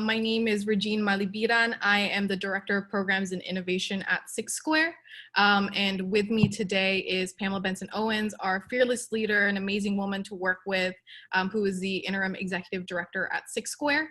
My name is Regine Malibiran. I am the Director of Programs and Innovation at Six Square. And with me today is Pamela Benson Owens, our fearless leader, an amazing woman to work with, who is the Interim Executive Director at Six Square.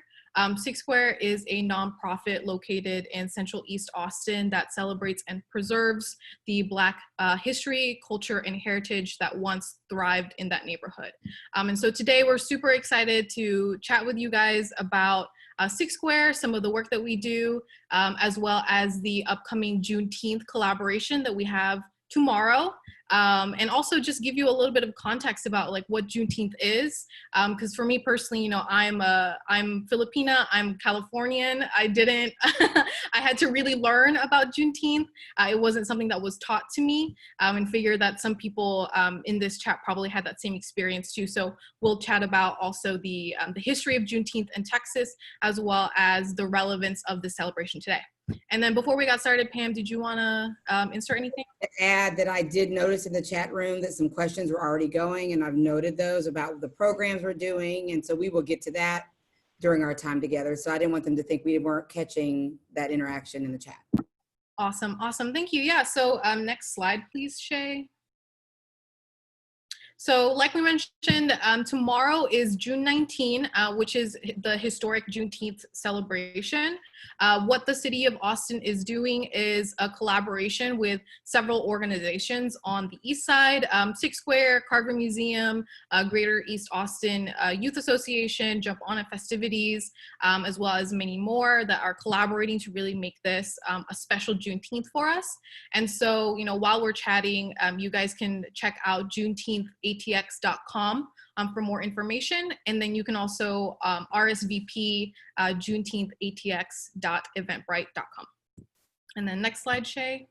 Six Square is a nonprofit located in Central East Austin that celebrates and preserves the Black history, culture, and heritage that once thrived in that neighborhood. And so today we're super excited to chat with you guys about Six Square, some of the work that we do, as well as the upcoming Juneteenth collaboration that we have tomorrow. And also just give you a little bit of context about like what Juneteenth is. Because for me personally, you know, I'm Filipina, I'm Californian. I had to really learn about Juneteenth. It wasn't something that was taught to me, and figure that some people in this chat probably had that same experience too. So we'll chat about also the history of Juneteenth in Texas, as well as the relevance of the celebration today. And then before we got started, Pam, did you want to insert anything? Add that I did notice in the chat room that some questions were already going, and I've noted those about the programs we're doing. And so we will get to that during our time together. So I didn't want them to think we weren't catching that interaction in the chat. Awesome. Awesome. Thank you. Yeah. So next slide, please, Shay. So like we mentioned, tomorrow is June 19, which is the historic Juneteenth celebration. What the city of Austin is doing is a collaboration with several organizations on the east side, Six Square, Carver Museum, Greater East Austin Youth Association, Jump On It Festivities, as well as many more that are collaborating to really make this a special Juneteenth for us. And so, you know, while we're chatting, you guys can check out Juneteenth ATX.com for more information. And then you can also RSVP Juneteenth ATX.eventbrite.com. And then next slide, Shay.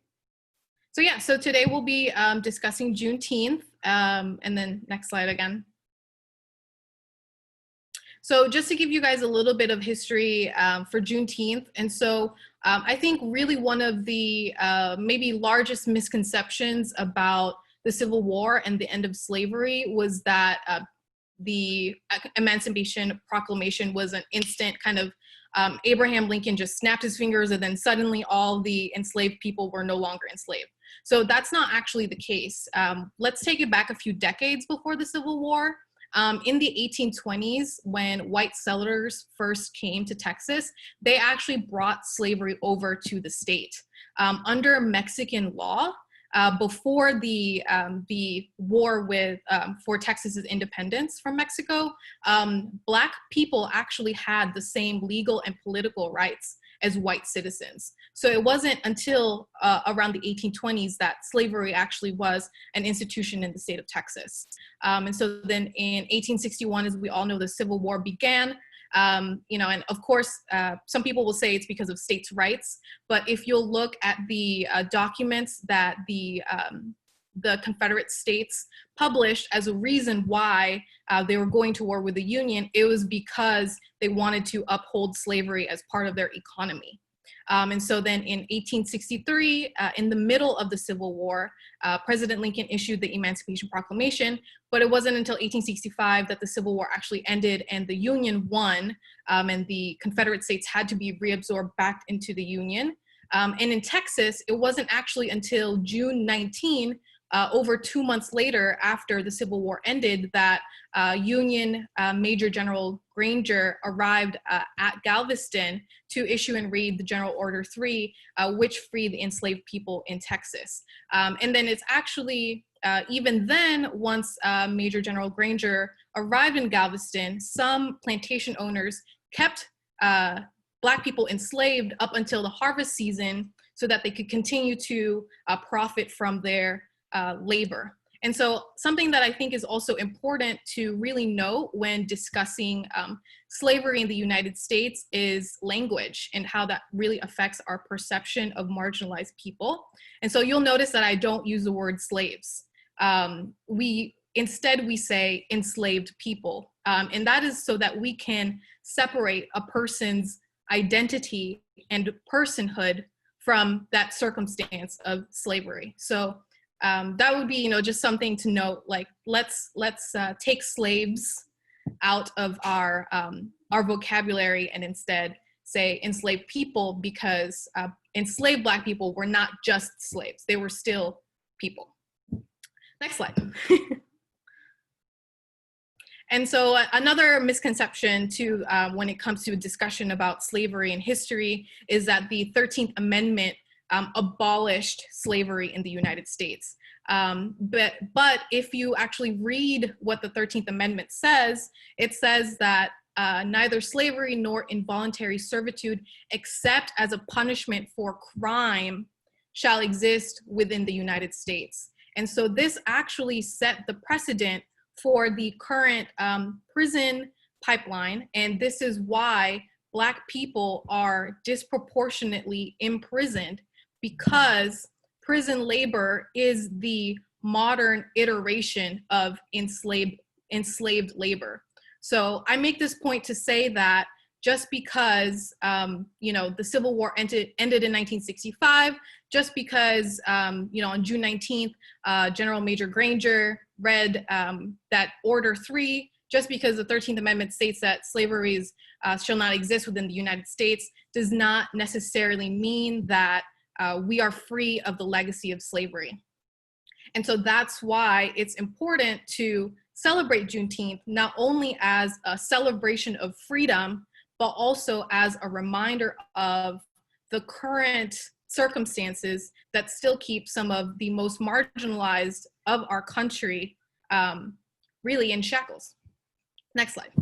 So yeah, so today we'll be discussing Juneteenth. And then next slide again. So just to give you guys a little bit of history for Juneteenth. And so I think really one of the maybe largest misconceptions about the Civil War and the end of slavery was that the Emancipation Proclamation was an instant kind of Abraham Lincoln just snapped his fingers and then suddenly all the enslaved people were no longer enslaved. So that's not actually the case. Let's take it back a few decades before the Civil War. In the 1820s, when white settlers first came to Texas, they actually brought slavery over to the state. Under Mexican law, before the war for Texas's independence from Mexico, Black people actually had the same legal and political rights as white citizens. So it wasn't until around the 1820s that slavery actually was an institution in the state of Texas. And so then in 1861, as we all know, the Civil War began. You know, and of course, some people will say it's because of states' rights, but if you'll look at the documents that the Confederate States published as a reason why they were going to war with the Union, it was because they wanted to uphold slavery as part of their economy. And so then in 1863, in the middle of the Civil War, President Lincoln issued the Emancipation Proclamation, but it wasn't until 1865 that the Civil War actually ended and the Union won, and the Confederate States had to be reabsorbed back into the Union. And in Texas, it wasn't actually until June 19, over 2 months later after the Civil War ended, that Union Major General Granger arrived at Galveston to issue and read the General Order 3, which freed the enslaved people in Texas. And then it's actually, even then, once Major General Granger arrived in Galveston, some plantation owners kept Black people enslaved up until the harvest season so that they could continue to profit from their labor. And so something that I think is also important to really note when discussing slavery in the United States is language and how that really affects our perception of marginalized people. And so you'll notice that I don't use the word slaves. Instead we say enslaved people. And that is so that we can separate a person's identity and personhood from that circumstance of slavery. So that would be, you know, just something to note, like, let's take slaves out of our vocabulary and instead say enslaved people, because enslaved Black people were not just slaves. They were still people. Next slide. And so another misconception too, when it comes to a discussion about slavery and history, is that the 13th Amendment abolished slavery in the United States. But if you actually read what the 13th Amendment says, it says that neither slavery nor involuntary servitude, except as a punishment for crime, shall exist within the United States. And so this actually set the precedent for the current prison pipeline. And this is why Black people are disproportionately imprisoned, because prison labor is the modern iteration of enslaved labor. So I make this point to say that just because the Civil War ended in 1965, just because on June 19th, General Major Granger read that Order 3, just because the 13th Amendment states that slavery shall not exist within the United States, does not necessarily mean that we are free of the legacy of slavery. And so that's why it's important to celebrate Juneteenth, not only as a celebration of freedom, but also as a reminder of the current circumstances that still keep some of the most marginalized of our country really in shackles. Next slide.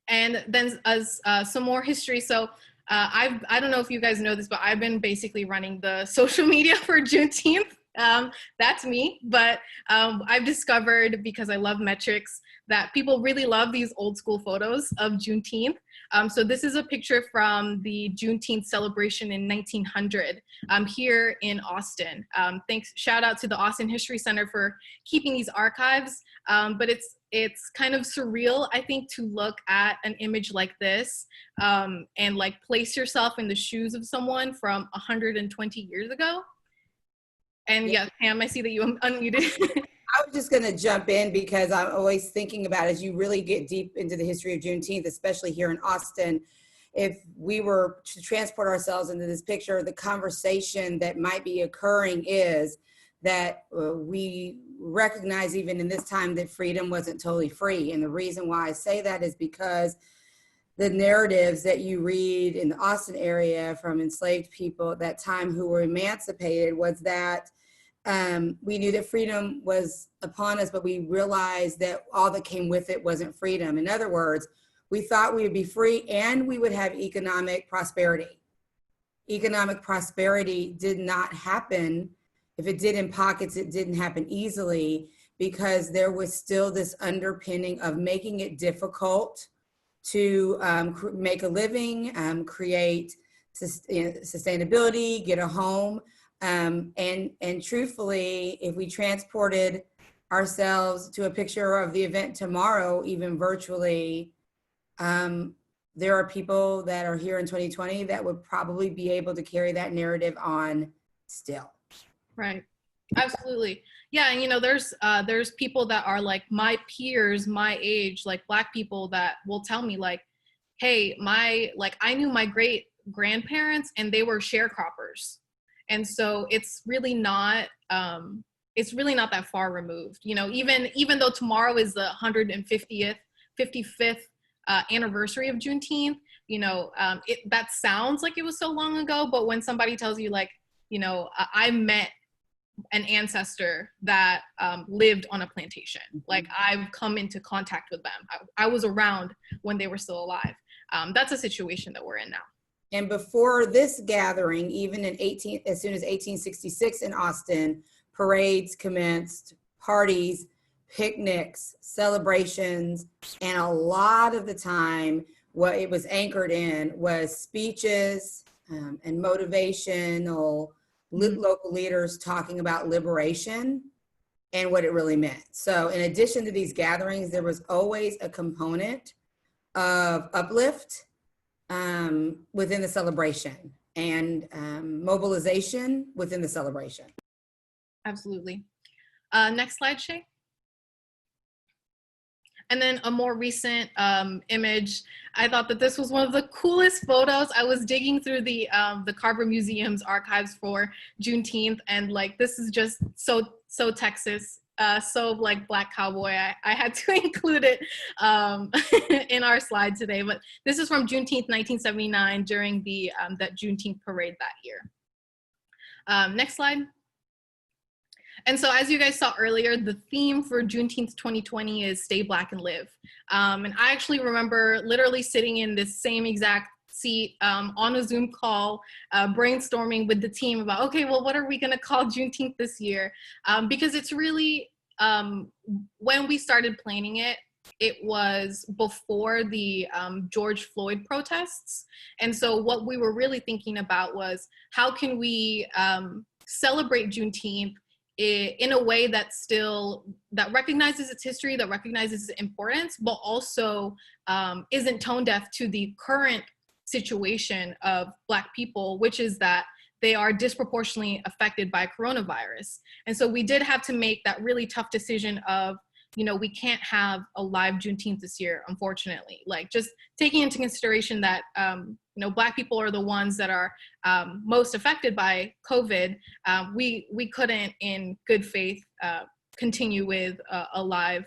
And then as some more history. So I don't know if you guys know this, but I've been basically running the social media for Juneteenth. That's me, but I've discovered, because I love metrics, that people really love these old school photos of Juneteenth. So this is a picture from the Juneteenth celebration in 1900 here in Austin. Shout out to the Austin History Center for keeping these archives. But it's kind of surreal, I think, to look at an image like this and like place yourself in the shoes of someone from 120 years ago. And yeah, Pam, I see that you unmuted. I was just going to jump in because I'm always thinking about, as you really get deep into the history of Juneteenth, especially here in Austin, if we were to transport ourselves into this picture, the conversation that might be occurring is that we recognize even in this time that freedom wasn't totally free. And the reason why I say that is because the narratives that you read in the Austin area from enslaved people at that time who were emancipated was that we knew that freedom was upon us, but we realized that all that came with it wasn't freedom. In other words, we thought we would be free and we would have economic prosperity. Economic prosperity did not happen. If it did in pockets, it didn't happen easily, because there was still this underpinning of making it difficult to make a living, create sustainability, get a home. And truthfully, if we transported ourselves to a picture of the event tomorrow, even virtually, there are people that are here in 2020 that would probably be able to carry that narrative on still. Right. Absolutely. Yeah. And there's people that are like my peers, my age, like Black people, that will tell me like, hey, I knew my great grandparents and they were sharecroppers. And so it's really not that far removed, even though tomorrow is the 55th anniversary of Juneteenth, that sounds like it was so long ago, but when somebody tells you like, I met an ancestor that lived on a plantation, like I've come into contact with them, I was around when they were still alive. That's a situation that we're in now. And before this gathering, even as soon as 1866 in Austin, parades commenced, parties, picnics, celebrations, and a lot of the time, what it was anchored in was speeches and motivational local leaders talking about liberation and what it really meant. So in addition to these gatherings, there was always a component of uplift within the celebration and mobilization within the celebration. Absolutely. Next slide, Shay. And then a more recent image, I thought that this was one of the coolest photos. I was digging through the Carver Museum's archives for Juneteenth, and like this is just so Texas, so like Black Cowboy. I had to include it in our slide today, but this is from Juneteenth 1979 during the that Juneteenth parade that year. Next slide. And so as you guys saw earlier, the theme for Juneteenth 2020 is Stay Black and Live. And I actually remember literally sitting in this same exact seat on a Zoom call, brainstorming with the team about, okay, well, what are we gonna call Juneteenth this year? Because it's really, when we started planning it, it was before the George Floyd protests. And so what we were really thinking about was, how can we celebrate Juneteenth in a way that recognizes its history, that recognizes its importance, but also isn't tone deaf to the current situation of Black people, which is that they are disproportionately affected by coronavirus. And so we did have to make that really tough decision of, we can't have a live Juneteenth this year, unfortunately. Like, just taking into consideration that, Black people are the ones that are most affected by COVID, we couldn't, in good faith, continue with a live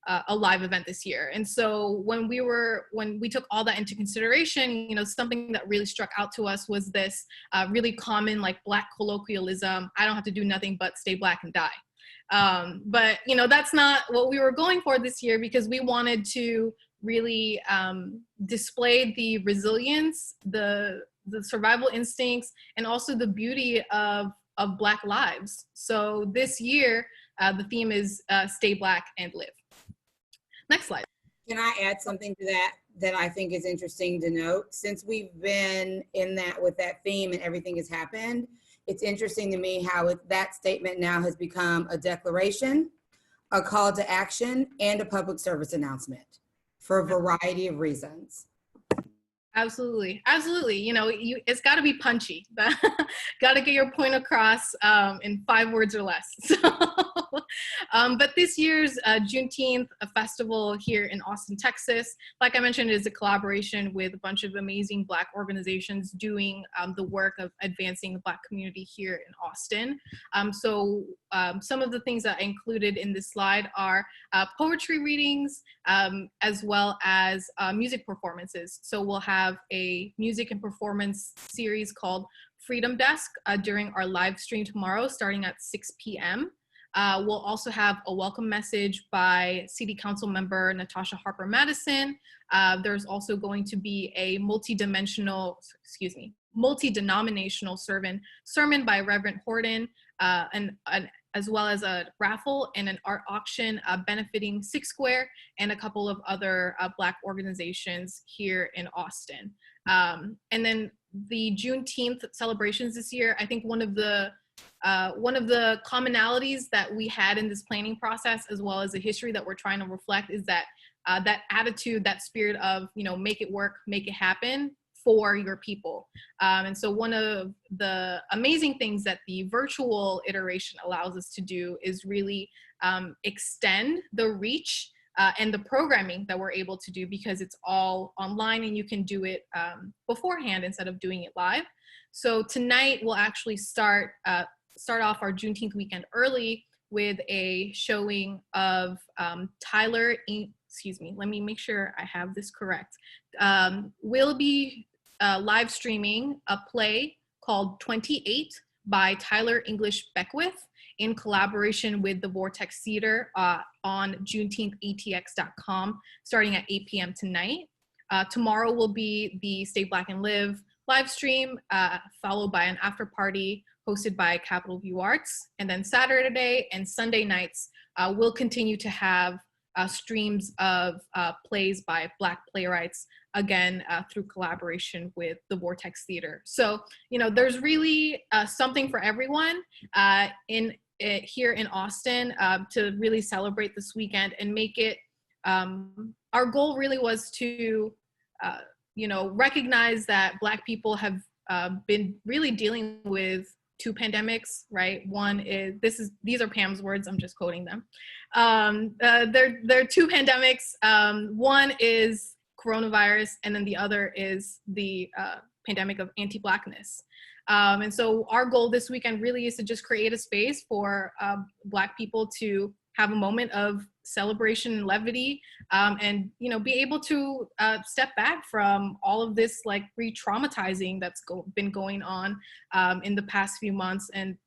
event this year. And so when we took all that into consideration, something that really struck out to us was this really common, like, Black colloquialism: I don't have to do nothing but stay Black and die. But that's not what we were going for this year, because we wanted to really display the resilience, the survival instincts, and also the beauty of Black lives. So this year, the theme is Stay Black and Live. Next slide. Can I add something to that I think is interesting to note? Since we've been in that with that theme and everything has happened, it's interesting to me how that statement now has become a declaration, a call to action, and a public service announcement for a variety of reasons. Absolutely. It's got to be punchy. Got to get your point across in 5 words or less. So, but this year's Juneteenth festival here in Austin, Texas, like I mentioned, is a collaboration with a bunch of amazing Black organizations doing the work of advancing the Black community here in Austin. So some of the things that I included in this slide are poetry readings, as well as music performances. So we'll have a music and performance series called Freedom Desk during our live stream tomorrow, starting at 6 p.m. We'll also have a welcome message by City Council member Natasha Harper Madison. There's also going to be a multi-denominational sermon by Reverend Horton, as well as a raffle and an art auction benefiting Six Square and a couple of other Black organizations here in Austin. And then the Juneteenth celebrations this year, I think one of the commonalities that we had in this planning process, as well as the history that we're trying to reflect, is that that attitude, that spirit of, make it work, make it happen for your people. And so one of the amazing things that the virtual iteration allows us to do is really extend the reach and the programming that we're able to do, because it's all online and you can do it beforehand instead of doing it live. So tonight we'll actually start off our Juneteenth weekend early with a showing of let me make sure I have this correct. We'll be live streaming a play called 28 by Tyler English Beckwith in collaboration with the Vortex Theater on JuneteenthATX.com starting at 8 p.m. tonight. Tomorrow will be the Stay Black and Live live stream, followed by an after party hosted by Capitol View Arts. And then Saturday and Sunday nights, we'll continue to have streams of plays by Black playwrights, again, through collaboration with the Vortex Theater. So, there's really something for everyone here in Austin to really celebrate this weekend and make it, our goal really was to, recognize that Black people have been really dealing with two pandemics, right? One is, these are Pam's words, I'm just quoting them. There are two pandemics. One is coronavirus, and then the other is the pandemic of anti-Blackness. And so our goal this weekend really is to just create a space for Black people to have a moment of celebration and levity, and be able to step back from all of this like re-traumatizing that's been going on in the past few months, and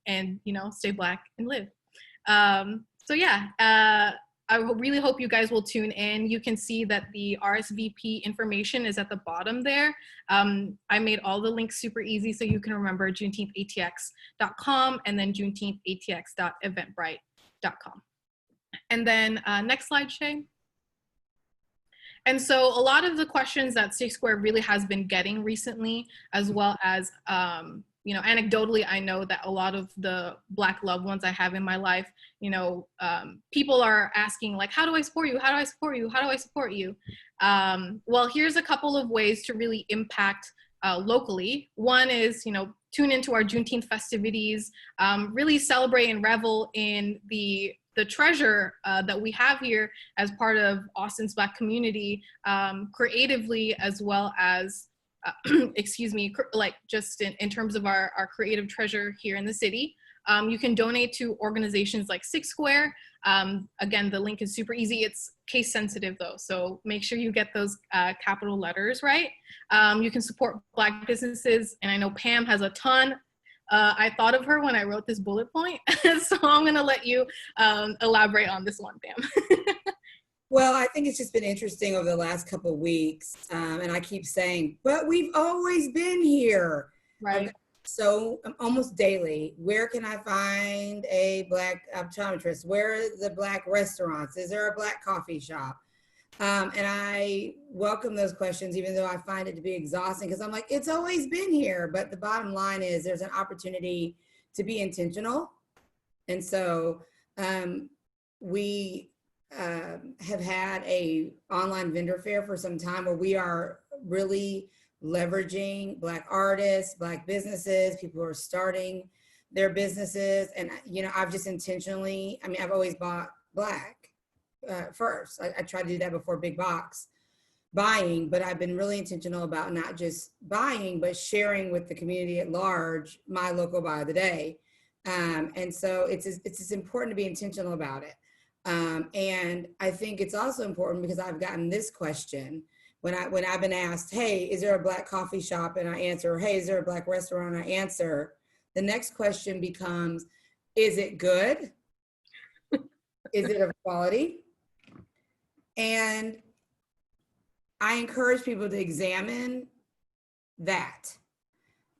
stay Black and live. So yeah, I really hope you guys will tune in. You can see that the RSVP information is at the bottom there. I made all the links super easy so you can remember JuneteenthATX.com and then JuneteenthATX.eventbrite.com. And then next slide, Shay. And so a lot of the questions that State Square really has been getting recently, as well as, anecdotally, I know that a lot of the Black loved ones I have in my life, people are asking like, how do I support you? How do I support you? How do I support you? Well, here's a couple of ways to really impact locally. One is, tune into our Juneteenth festivities, really celebrate and revel in the treasure that we have here as part of Austin's Black community, creatively, as well as, like just in terms of our creative treasure here in the city. You can donate to organizations like Six Square. Again, the link is super easy. It's case sensitive though, so make sure you get those capital letters right. You can support Black businesses, and I know Pam has a ton. I thought of her when I wrote this bullet point, so I'm gonna let you elaborate on this one, Pam. Well, I think it's just been interesting over the last couple of weeks, and I keep saying, but we've always been here. Right. So almost daily, where can I find a Black optometrist? Where are the Black restaurants? Is there a Black coffee shop? And I welcome those questions, even though I find it to be exhausting, because I'm like, it's always been here. But the bottom line is there's an opportunity to be intentional. And so we have had a online vendor fair for some time where we are really leveraging Black artists, Black businesses, people who are starting their businesses. And, I've just intentionally, I've always bought Black. First. I try to do that before big box buying, but I've been really intentional about not just buying, but sharing with the community at large my local buy of the day. And so it's just important to be intentional about it. And I think it's also important because I've gotten this question when I've been asked, hey, is there a Black coffee shop? And I answer, hey, is there a Black restaurant? And I answer, the next question becomes, is it good? Is it of quality? And I encourage people to examine that.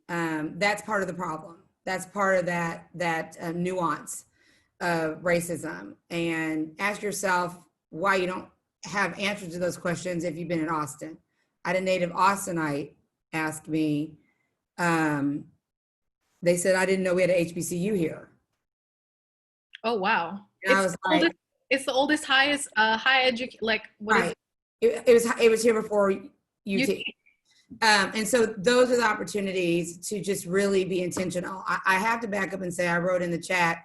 That's part of the problem. That's part of that nuance of racism. And ask yourself why you don't have answers to those questions if you've been in Austin. I had a native Austinite ask me, they said, I didn't know we had an HBCU here. Oh, wow. And I was like, it's the oldest, highest, high education, like, what right. is it? It was here before UT. And so those are the opportunities to just really be intentional. I have to back up and say, I wrote in the chat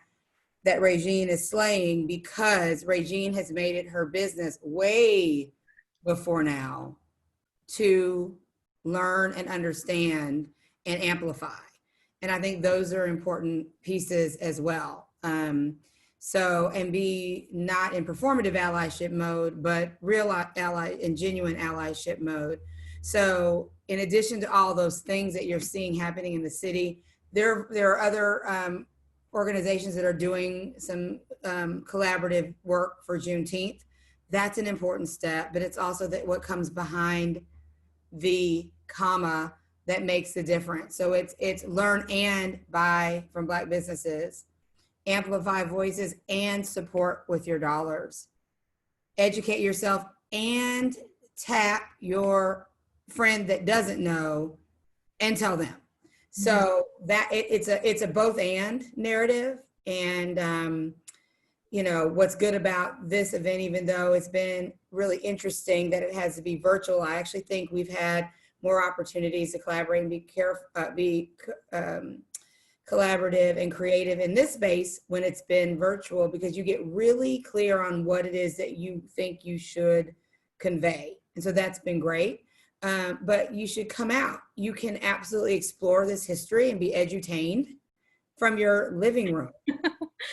that Regine is slaying because Regine has made it her business way before now to learn and understand and amplify. And I think those are important pieces as well. And be not in performative allyship mode, but real ally and genuine allyship mode. So in addition to all those things that you're seeing happening in the city, there are other organizations that are doing some collaborative work for Juneteenth. That's an important step, but it's also that what comes behind the comma that makes the difference. So it's learn and buy from Black businesses, amplify voices, and support with your dollars. Educate yourself and tap your friend that doesn't know and tell them. So that it's a both and narrative. And what's good about this event, even though it's been really interesting that it has to be virtual, I actually think we've had more opportunities to collaborate and be collaborative and creative in this space when it's been virtual, because you get really clear on what it is that you think you should convey. And so that's been great. But you should come out. You can absolutely explore this history and be edutained from your living room.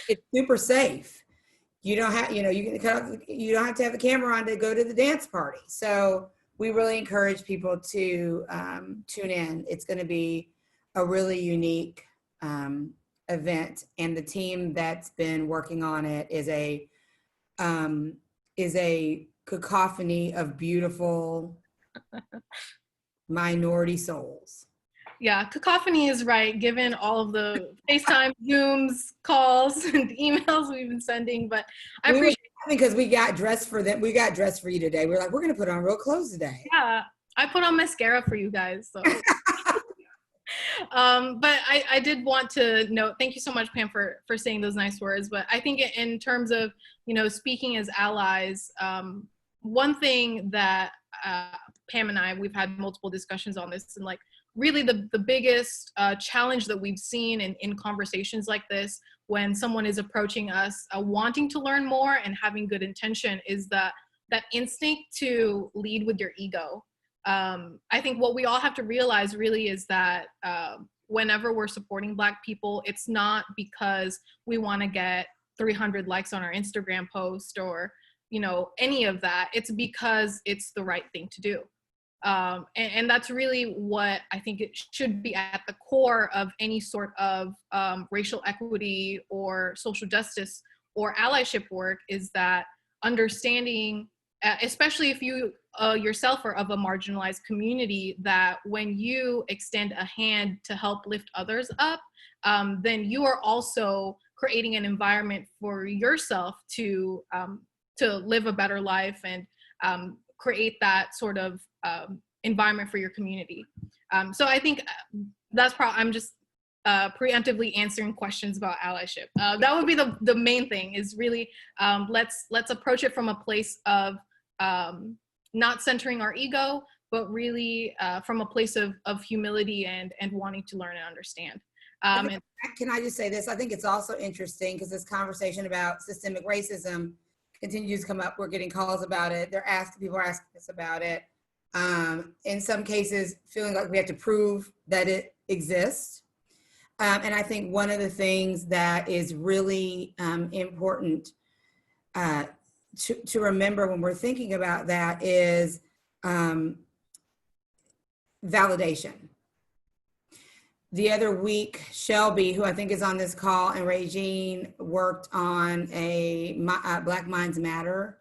It's super safe. You don't have, you don't have to have the camera on to go to the dance party. So we really encourage people to tune in. It's going to be a really unique event, and the team that's been working on it is a cacophony of beautiful minority souls. Yeah, cacophony is right, given all of the FaceTime, Zooms, calls, and emails we've been sending. But I appreciate it. Because we got dressed for them. We got dressed for you today. We're like, we're going to put on real clothes today. Yeah, I put on mascara for you guys. So. But I did want to note, thank you so much, Pam, for saying those nice words. But I think in terms of, speaking as allies, one thing that Pam and we've had multiple discussions on this, and like really the biggest challenge that we've seen in conversations like this, when someone is approaching us wanting to learn more and having good intention, is that instinct to lead with your ego. I think what we all have to realize really is that whenever we're supporting Black people, it's not because we want to get 300 likes on our Instagram post or, any of that. It's because it's the right thing to do. And that's really what I think it should be at the core of any sort of racial equity or social justice or allyship work, is that understanding, especially if you yourself are of a marginalized community, that when you extend a hand to help lift others up, then you are also creating an environment for yourself to live a better life and create that sort of environment for your community. So I think that's probably, I'm just preemptively answering questions about allyship. That would be the main thing, is really let's approach it from a place of not centering our ego, but really from a place of humility and wanting to learn and understand. Can I just say this? I think it's also interesting because this conversation about systemic racism continues to come up. We're getting calls about it. People are asking us about it. In some cases, feeling like we have to prove that it exists. And I think one of the things that is really important to remember when we're thinking about that is validation. The other week, Shelby, who I think is on this call, and Regine worked on a Black Minds Matter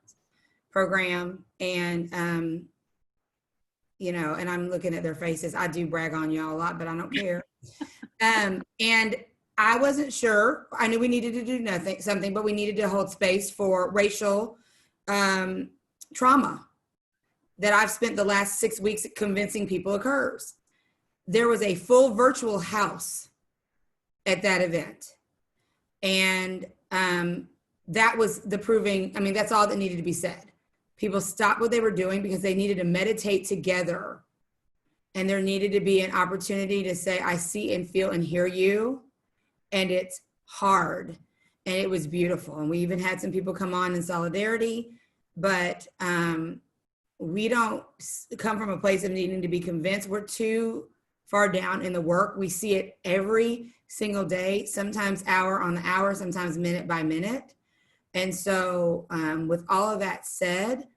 program. And, and I'm looking at their faces. I do brag on y'all a lot, but I don't care. And I wasn't sure. I knew we needed to do something, but we needed to hold space for racial trauma that I've spent the last 6 weeks convincing people occurs. There was a full virtual house at that event. And that was the proving, that's all that needed to be said. People stopped what they were doing because they needed to meditate together. And there needed to be an opportunity to say, I see and feel and hear you. And it's hard. And it was beautiful. And we even had some people come on in solidarity. But we don't come from a place of needing to be convinced. We're too far down in the work. We see it every single day, sometimes hour on the hour, sometimes minute by minute. And so with all of that said,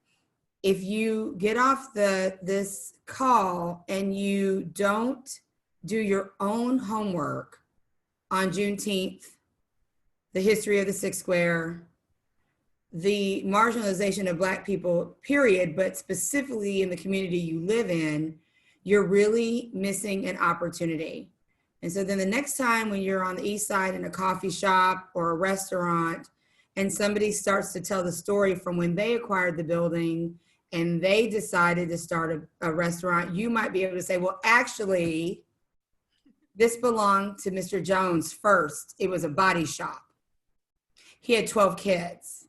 if you get off this call and you don't do your own homework on Juneteenth, the history of the Six Square, the marginalization of Black people, period, but specifically in the community you live in, you're really missing an opportunity. And so then the next time when you're on the East Side in a coffee shop or a restaurant, and somebody starts to tell the story from when they acquired the building and they decided to start a restaurant, you might be able to say, well, actually, this belonged to Mr. Jones first. It was a body shop. He had 12 kids,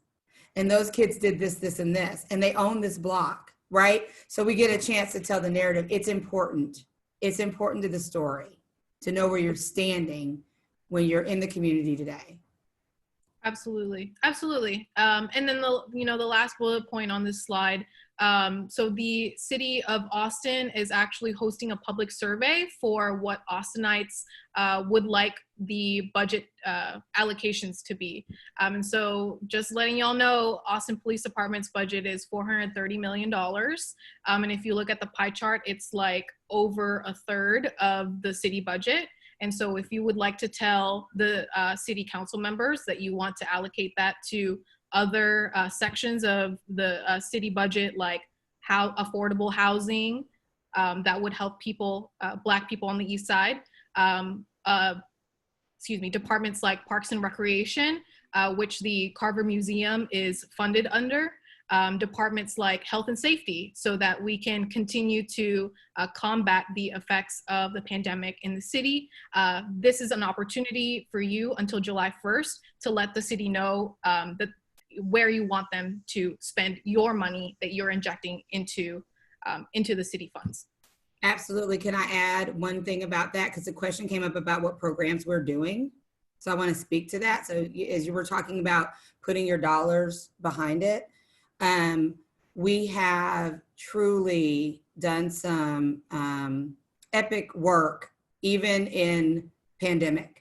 and those kids did this, this, and this, and they own this block. Right? So we get a chance to tell the narrative. It's important. It's important to the story to know where you're standing when you're in the community today. Absolutely, absolutely. And then the last bullet point on this slide. So the city of Austin is actually hosting a public survey for what Austinites would like the budget allocations to be. And so just letting y'all know, Austin Police Department's budget is $430 million. And if you look at the pie chart, it's like over a third of the city budget. And so if you would like to tell the city council members that you want to allocate that to other sections of the city budget, like how affordable housing that would help people, Black people on the East Side, departments like Parks and Recreation, which the Carver Museum is funded under, departments like health and safety, so that we can continue to combat the effects of the pandemic in the city. This is an opportunity for you until July 1st to let the city know that where you want them to spend your money that you're injecting into the city funds. Absolutely. Can I add one thing about that? Because the question came up about what programs we're doing. So I want to speak to that. So as you were talking about putting your dollars behind it, we have truly done some epic work, even in pandemic.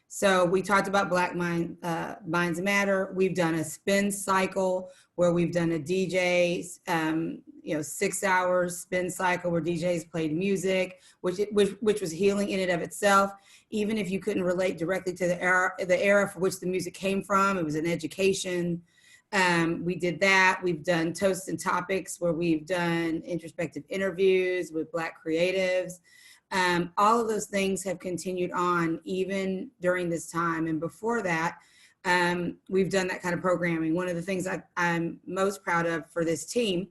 So we talked about Black Minds Matter. We've done a spin cycle where we've done a DJ's, 6 hours spin cycle where DJs played music, which was healing in and of itself. Even if you couldn't relate directly to the era for which the music came from, it was an education. We did that. We've done Toasts and Topics where we've done introspective interviews with Black creatives. All of those things have continued on even during this time. And before that, we've done that kind of programming. One of the things I'm most proud of for this team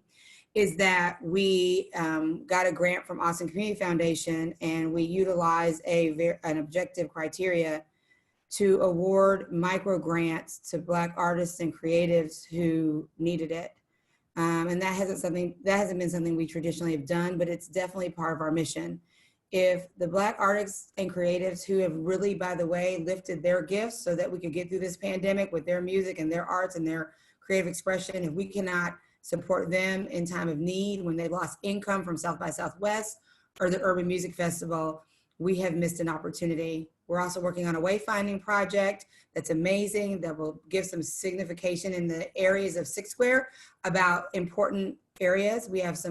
is that we got a grant from Austin Community Foundation, and we utilized an objective criteria to award micro grants to Black artists and creatives who needed it. And that hasn't been something we traditionally have done, but it's definitely part of our mission. If the Black artists and creatives who have really, by the way, lifted their gifts so that we could get through this pandemic with their music and their arts and their creative expression, if we cannot support them in time of need when they lost income from South by Southwest or the Urban Music Festival, we have missed an opportunity. We're also working on a wayfinding project that's amazing, that will give some signification in the areas of Six Square about important areas. We have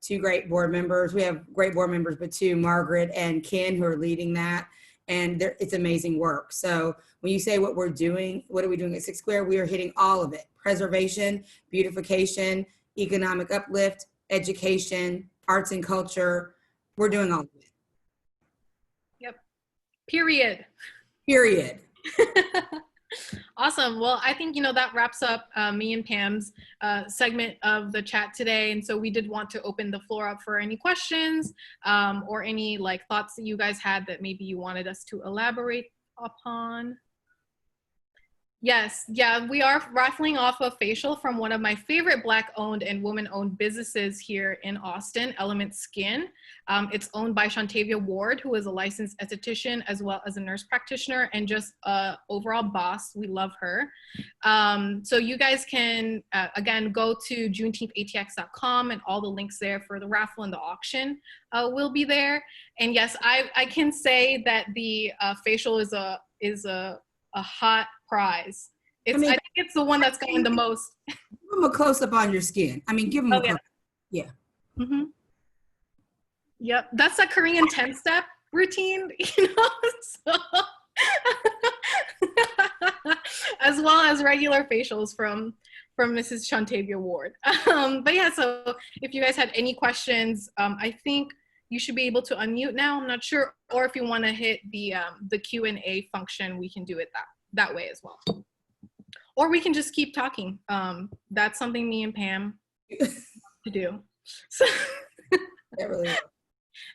two great board members. We have great board members, but two, Margaret and Ken, who are leading that. And it's amazing work. So when you say what we're doing, what are we doing at Six Square? We are hitting all of it: preservation, beautification, economic uplift, education, arts and culture. We're doing all of it. Yep. Period. Awesome. Well, I think, that wraps up me and Pam's segment of the chat today. And so we did want to open the floor up for any questions or any thoughts that you guys had that maybe you wanted us to elaborate upon. Yes, yeah, we are raffling off a facial from one of my favorite Black-owned and woman-owned businesses here in Austin, Element Skin. It's owned by Shantavia Ward, who is a licensed esthetician as well as a nurse practitioner and just an overall boss. We love her. So you guys can, again, go to JuneteenthATX.com, and all the links there for the raffle and the auction will be there. And yes, I can say that the facial is a hot prize. I think it's the one that's going the most. Give them a close up on your skin. Give them a close up. Yeah. Mm-hmm. Yep. That's a Korean 10-step routine, so as well as regular facials from Mrs. Shantavia Ward. But yeah, so if you guys had any questions, I think you should be able to unmute now. I'm not sure, or if you want to hit the Q&A function, we can do it that way as well. Or we can just keep talking. That's something me and Pam to do. So Really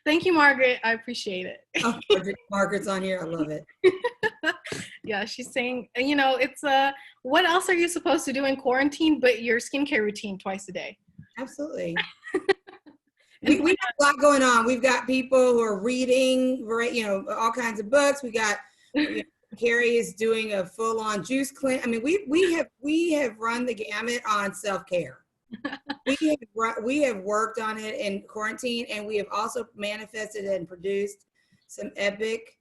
thank you, Margaret. I appreciate it. Oh, Margaret's on here. I love it. Yeah, she's saying, it's what else are you supposed to do in quarantine but your skincare routine twice a day? Absolutely. We have a lot going on. We've got people who are reading, all kinds of books. We got Carrie is doing a full-on juice cleanse. I mean, we have run the gamut on self-care. We have worked on it in quarantine, and we have also manifested and produced some epic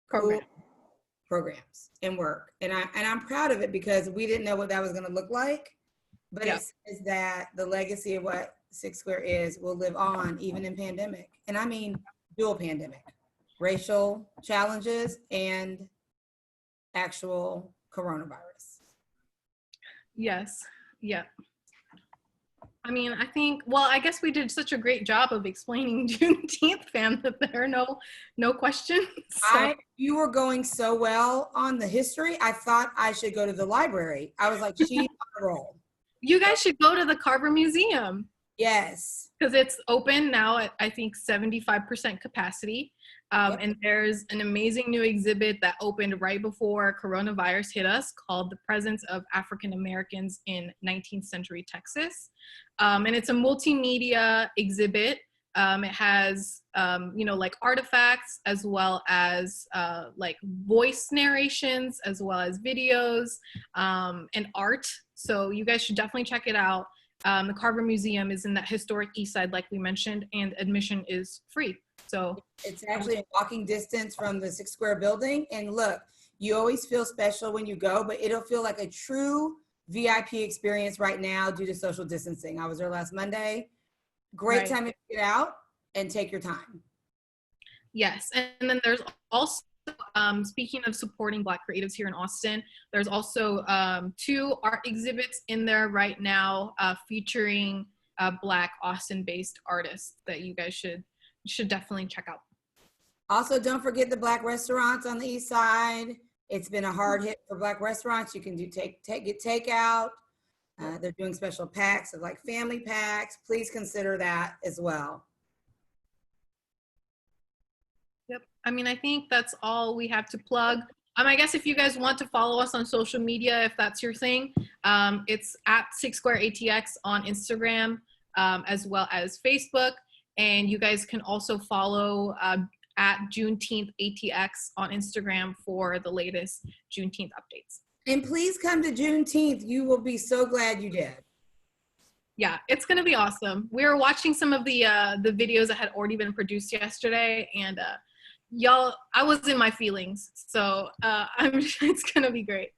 programs and work. And I'm proud of it because we didn't know what that was going to look like. But it says that the legacy of what Six Square is will live on even in pandemic. And I mean dual pandemic, racial challenges and actual coronavirus. Yes. Yeah. I mean, I think, well, I guess we did such a great job of explaining Juneteenth, fam, that there are no questions. So. You were going so well on the history. I thought I should go to the library. I was like, she's on a roll. You guys should go to the Carver Museum. Yes. Because it's open now at, I think, 75% capacity. And there's an amazing new exhibit that opened right before coronavirus hit us called The Presence of African Americans in 19th Century Texas. And it's a multimedia exhibit. It has, like artifacts as well as like voice narrations, as well as videos and art. So you guys should definitely check it out. The Carver Museum is in that historic East Side, like we mentioned, and admission is free. So it's actually a walking distance from the Six Square building. And look, you always feel special when you go, but it'll feel like a true VIP experience right now due to social distancing. I was there last Monday. Great time to get out and take your time. Yes, and then there's also, speaking of supporting Black creatives here in Austin, there's also 2 art exhibits in there right now featuring Black Austin-based artists that you guys should definitely check out. Also, don't forget the Black restaurants on the East Side. It's been a hard hit for Black restaurants. You can do get takeout. They're doing special packs of like family packs. Please consider that as well. Yep. I mean, I think that's all we have to plug. I guess if you guys want to follow us on social media, if that's your thing, it's at Six Square ATX on Instagram, as well as Facebook. And you guys can also follow at Juneteenth ATX on Instagram for the latest Juneteenth updates. And please come to Juneteenth. You will be so glad you did. Yeah, it's gonna be awesome. We were watching some of the videos that had already been produced yesterday, and y'all, I was in my feelings. So I'm sure it's gonna be great.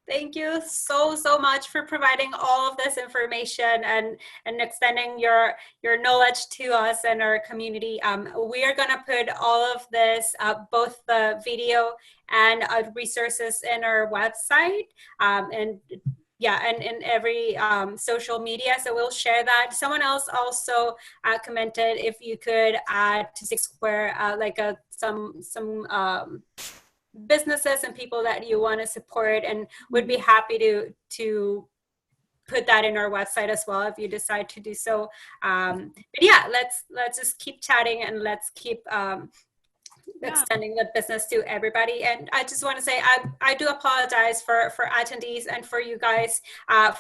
Thank you so much for providing all of this information and extending your knowledge to us and our community. We are gonna put all of this, both the video and resources in our website, and in every social media. So we'll share that. Someone else also commented if you could add to Six Square some businesses and people that you want to support, and would be happy to put that in our website as well if you decide to do so. But yeah, let's just keep chatting, and let's keep extending the business to everybody. And I just want to say I do apologize for attendees and for you guys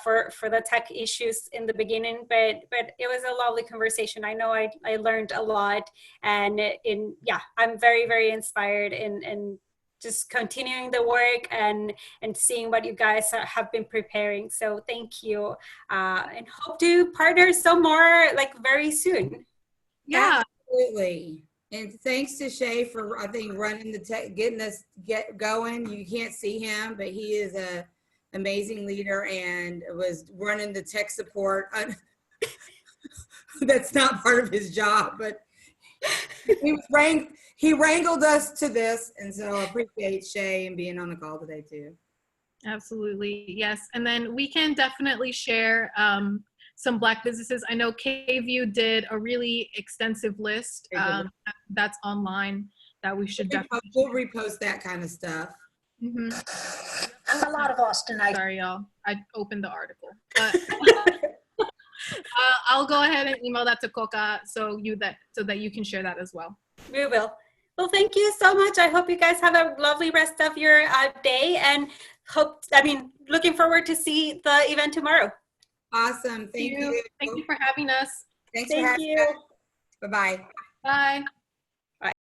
for the tech issues in the beginning, but it was a lovely conversation. I know I learned a lot, and I'm very, very inspired in just continuing the work and seeing what you guys have been preparing. So thank you, and hope to partner some more very soon. Yeah, absolutely. And thanks to Shay for, I think, running the tech, getting us going. You can't see him, but he is an amazing leader and was running the tech support. That's not part of his job, but he wrangled us to this. And so I appreciate Shay and being on the call today too. Absolutely, yes. And then we can definitely share some Black businesses. I know KView did a really extensive list that's online that we should definitely. We'll repost that kind of stuff. Mm-hmm. A lot of Austinite. Sorry, y'all. I opened the article. I'll go ahead and email that to Coca so that you can share that as well. We will. Well, thank you so much. I hope you guys have a lovely rest of your day, and looking forward to see the event tomorrow. Awesome. Thank you. Thank you for having us. Thanks for having us. Bye-bye. Bye.